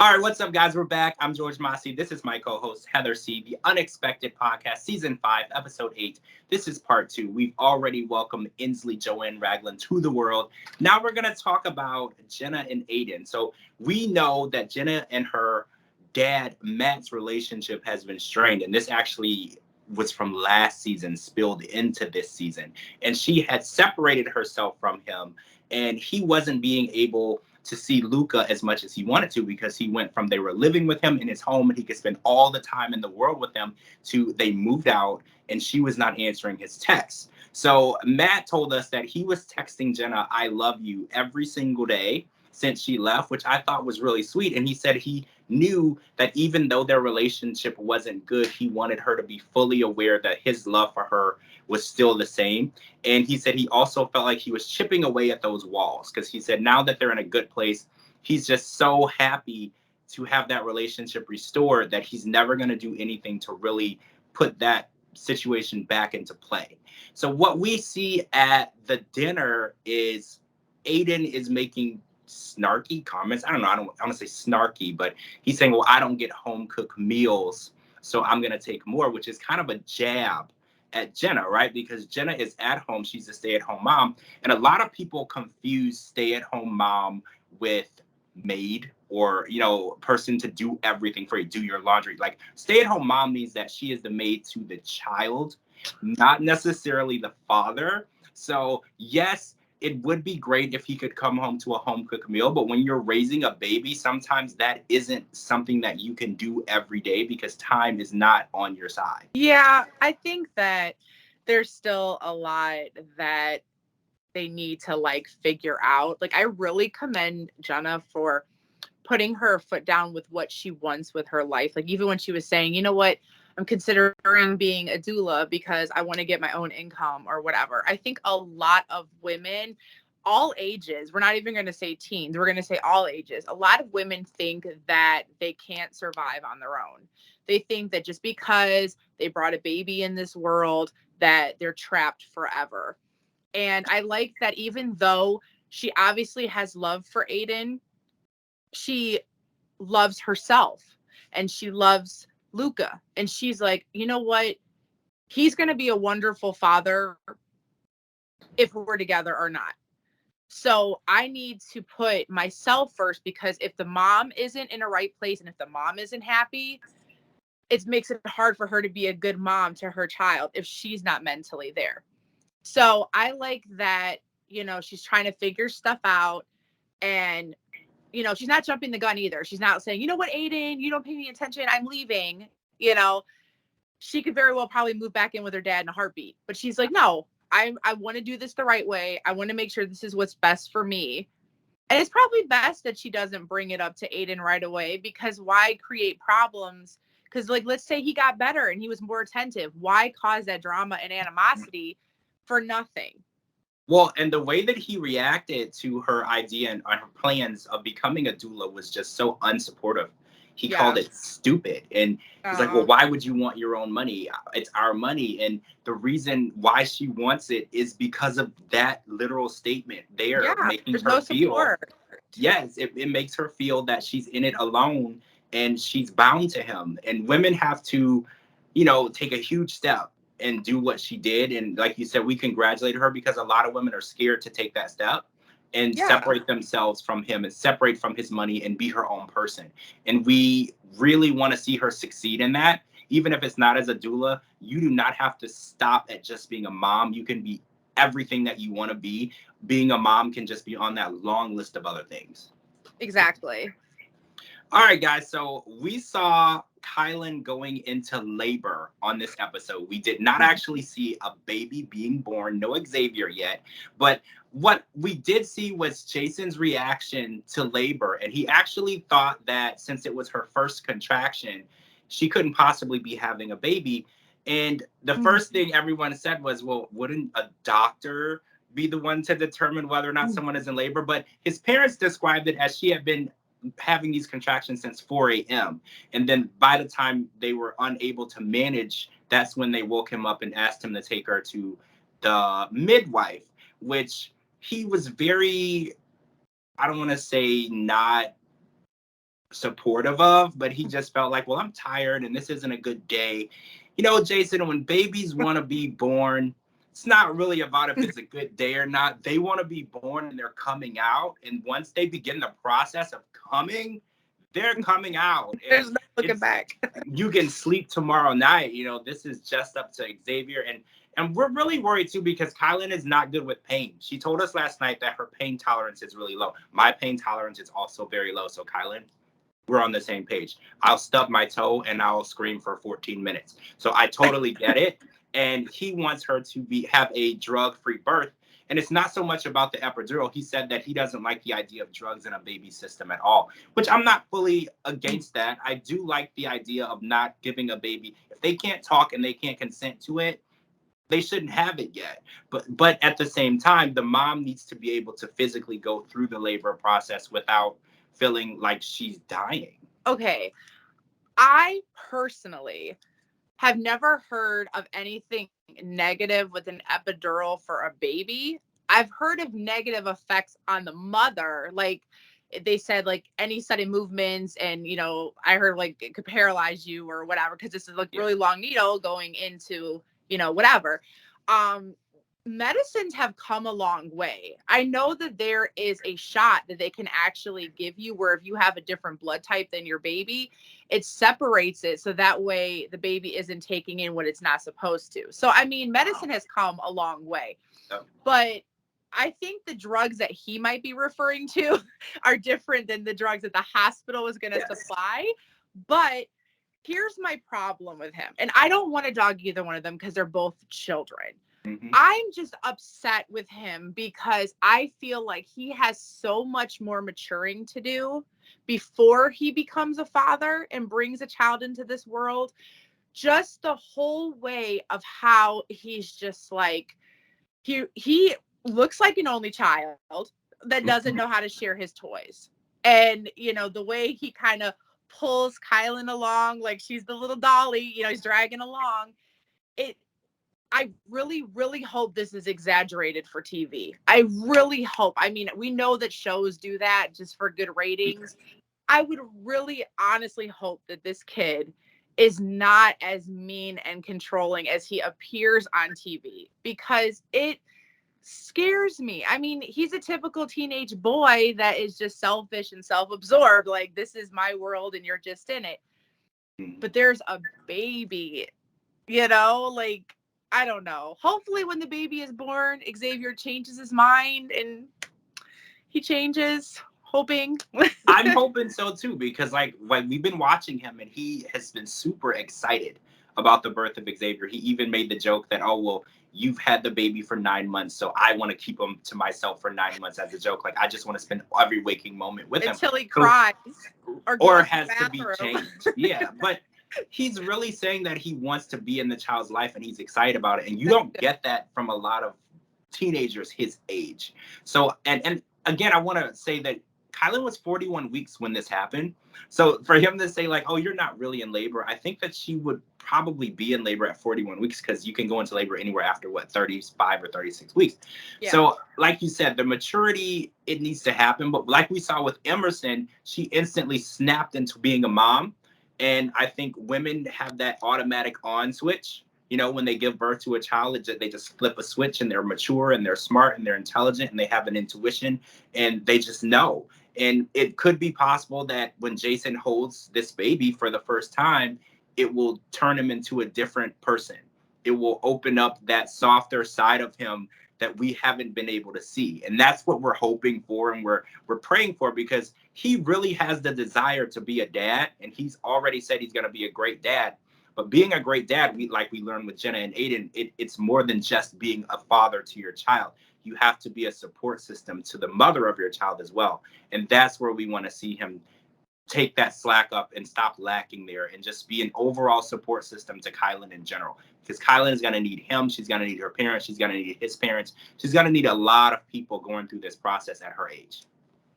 All right, what's up, guys? We're back. I'm George Mossey. This is my co-host, Heather C., the Unexpected Podcast, Season 5, Episode 8. This is Part 2. We've already welcomed Inslee Joanne Ragland to the world. Now we're going to talk about Jenna and Aiden. So we know that Jenna and her dad, Matt's relationship has been strained, and this actually was from last season, spilled into this season. And she had separated herself from him, and he wasn't being able to see Luca as much as he wanted to, because he went from they were living with him in his home and he could spend all the time in the world with them to they moved out and she was not answering his texts. So Matt told us that he was texting Jenna, "I love you," every single day since she left, which I thought was really sweet. And he said he knew that even though their relationship wasn't good, he wanted her to be fully aware that his love for her was still the same. And he said he also felt like he was chipping away at those walls, because he said now that they're in a good place, he's just so happy to have that relationship restored that he's never going to do anything to really put that situation back into play. So what we see at the dinner is Aiden is making snarky comments. I don't want to say snarky, but he's saying, well, I don't get home cooked meals, so I'm going to take more, which is kind of a jab at Jenna, right? Because Jenna is at home. She's a stay-at-home mom. And a lot of people confuse stay-at-home mom with maid, or, person to do everything for you, do your laundry. Like, stay-at-home mom means that she is the maid to the child, not necessarily the father. So yes, it would be great if he could come home to a home cooked meal, but when you're raising a baby, sometimes that isn't something that you can do every day because time is not on your side. Yeah, I think that there's still a lot that they need to figure out. I really commend Jenna for putting her foot down with what she wants with her life. Even when she was saying, you know what, I'm considering being a doula because I want to get my own income or whatever. I think a lot of women, all ages, we're not even going to say teens, we're going to say all ages. A lot of women think that they can't survive on their own. They think that just because they brought a baby in this world, that they're trapped forever. And I like that even though she obviously has love for Aiden, she loves herself and she loves Luca. And she's like, you know what? He's going to be a wonderful father if we're together or not. So I need to put myself first, because if the mom isn't in a right place and if the mom isn't happy, it makes it hard for her to be a good mom to her child if she's not mentally there. So I like that, she's trying to figure stuff out, and she's not jumping the gun either. She's not saying, you know what, Aiden, you don't pay me attention, I'm leaving. She could very well probably move back in with her dad in a heartbeat. But she's like, no, I want to do this the right way. I want to make sure this is what's best for me. And it's probably best that she doesn't bring it up to Aiden right away, because why create problems? Because, let's say he got better and he was more attentive. Why cause that drama and animosity for nothing? Well, and the way that he reacted to her idea and her plans of becoming a doula was just so unsupportive. He called it stupid. And he's like, well, why would you want your own money? It's our money. And the reason why she wants it is because of that literal statement there, making there's her no feel. Support. Yes, it makes her feel that she's in it alone and she's bound to him. And women have to, take a huge step and do what she did. And like you said, we congratulate her, because a lot of women are scared to take that step and separate themselves from him and separate from his money and be her own person. And we really want to see her succeed in that. Even if it's not as a doula, you do not have to stop at just being a mom. You can be everything that you want to be. Being a mom can just be on that long list of other things. Exactly. All right, guys. So we saw Kylan going into labor on this episode. We did not actually see a baby being born, no Xavier yet. But what we did see was Jason's reaction to labor. And he actually thought that since it was her first contraction, she couldn't possibly be having a baby. And the first thing everyone said was, well, wouldn't a doctor be the one to determine whether or not someone is in labor? But his parents described it as she had been having these contractions since 4 a.m. And then by the time they were unable to manage, that's when they woke him up and asked him to take her to the midwife, which he was very, I don't want to say not supportive of, but he just felt like, well, I'm tired and this isn't a good day. You know, Jason, when babies want to be born, it's not really about if it's a good day or not. They want to be born and they're coming out. And once they begin the process of coming, they're coming out. And There's no looking back. you can sleep tomorrow night. You know, this is just up to Xavier. And we're really worried too because Kylan is not good with pain. She told us last night that her pain tolerance is really low. My pain tolerance is also very low. So Kylan, we're on the same page. I'll stub my toe and I'll scream for 14 minutes. So I totally get it. And he wants her to have a drug-free birth. And it's not so much about the epidural. He said that he doesn't like the idea of drugs in a baby system at all, which I'm not fully against that. I do like the idea of not giving a baby, if they can't talk and they can't consent to it, they shouldn't have it yet. But at the same time, the mom needs to be able to physically go through the labor process without feeling like she's dying. Okay. I personally have never heard of anything negative with an epidural for a baby. I've heard of negative effects on the mother. Like they said, like any sudden movements, and I heard like it could paralyze you or whatever, because this is like really long needle going into, whatever. Medicines have come a long way. I know that there is a shot that they can actually give you where if you have a different blood type than your baby, it separates it so that way the baby isn't taking in what it's not supposed to. So, I mean, medicine has come a long way. But I think the drugs that he might be referring to are different than the drugs that the hospital is going to supply. But here's my problem with him. And I don't want to dog either one of them because they're both children. Mm-hmm. I'm just upset with him because I feel like he has so much more maturing to do before he becomes a father and brings a child into this world. Just the whole way of how he's just like, he looks like an only child that doesn't know how to share his toys. And, the way he kind of pulls Kylan along, like she's the little dolly, he's dragging along. I really, really hope this is exaggerated for TV. I really hope. I mean, we know that shows do that just for good ratings. I would really honestly hope that this kid is not as mean and controlling as he appears on TV, because it scares me. I mean, he's a typical teenage boy that is just selfish and self-absorbed. Like, this is my world and you're just in it. But there's a baby, like, I don't know. Hopefully when the baby is born, Xavier changes his mind and he changes, hoping. I'm hoping so too, because like we've been watching him and he has been super excited about the birth of Xavier. He even made the joke that, oh, well, you've had the baby for 9 months, so I want to keep him to myself for 9 months, as a joke. Like, I just want to spend every waking moment with him. Until he cries. Or has to be changed. Yeah, but he's really saying that he wants to be in the child's life and he's excited about it. And you don't get that from a lot of teenagers his age. So, and again, I want to say that Kylan was 41 weeks when this happened. So for him to say like, oh, you're not really in labor, I think that she would probably be in labor at 41 weeks, because you can go into labor anywhere after 35 or 36 weeks. Yeah. So like you said, the maturity, it needs to happen. But like we saw with Emerson, she instantly snapped into being a mom. And I think women have that automatic on switch. When they give birth to a child, they just flip a switch and they're mature and they're smart and they're intelligent and they have an intuition and they just know. And it could be possible that when Jason holds this baby for the first time, it will turn him into a different person. It will open up that softer side of him that we haven't been able to see. And that's what we're hoping for and we're praying for, because he really has the desire to be a dad. And he's already said he's going to be a great dad. But being a great dad, we learned with Jenna and Aiden, it's more than just being a father to your child. You have to be a support system to the mother of your child as well. And that's where we want to see him take that slack up and stop lacking there and just be an overall support system to Kylan in general. Because Kylan is going to need him. She's going to need her parents. She's going to need his parents. She's going to need a lot of people going through this process at her age.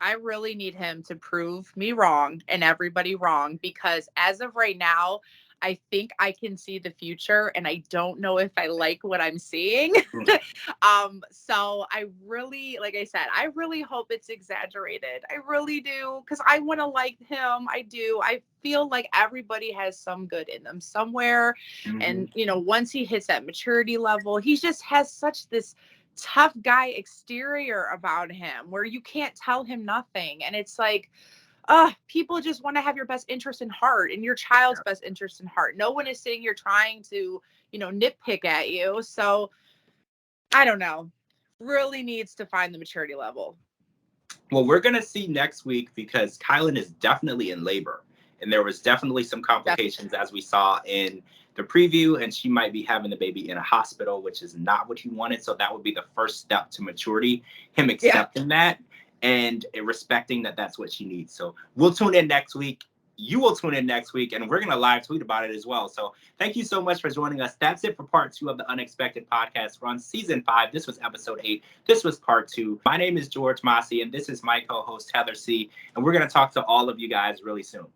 I really need him to prove me wrong and everybody wrong, because as of right now, I think I can see the future, and I don't know if I like what I'm seeing. So I really, like I said, I really hope it's exaggerated. I really do, because I want to like him. I do. I feel like everybody has some good in them somewhere. And, once he hits that maturity level, he just has such this tough guy exterior about him where you can't tell him nothing. And it's like, people just want to have your best interest in heart and your child's best interest in heart. No one is sitting here trying to, nitpick at you. So I don't know. Really needs to find the maturity level. Well, we're going to see next week because Kylan is definitely in labor. And there was definitely some complications as we saw in the preview. And she might be having the baby in a hospital, which is not what he wanted. So that would be the first step to maturity, him accepting that and respecting that that's what she needs. So we'll tune in next week. You will tune in next week, and we're going to live tweet about it as well. So thank you so much for joining us. That's it for part 2 of the Unexpected Podcast. We're on season 5. This was episode 8. This was part 2. My name is George Mossey, and this is my co-host, Heather C. And we're going to talk to all of you guys really soon.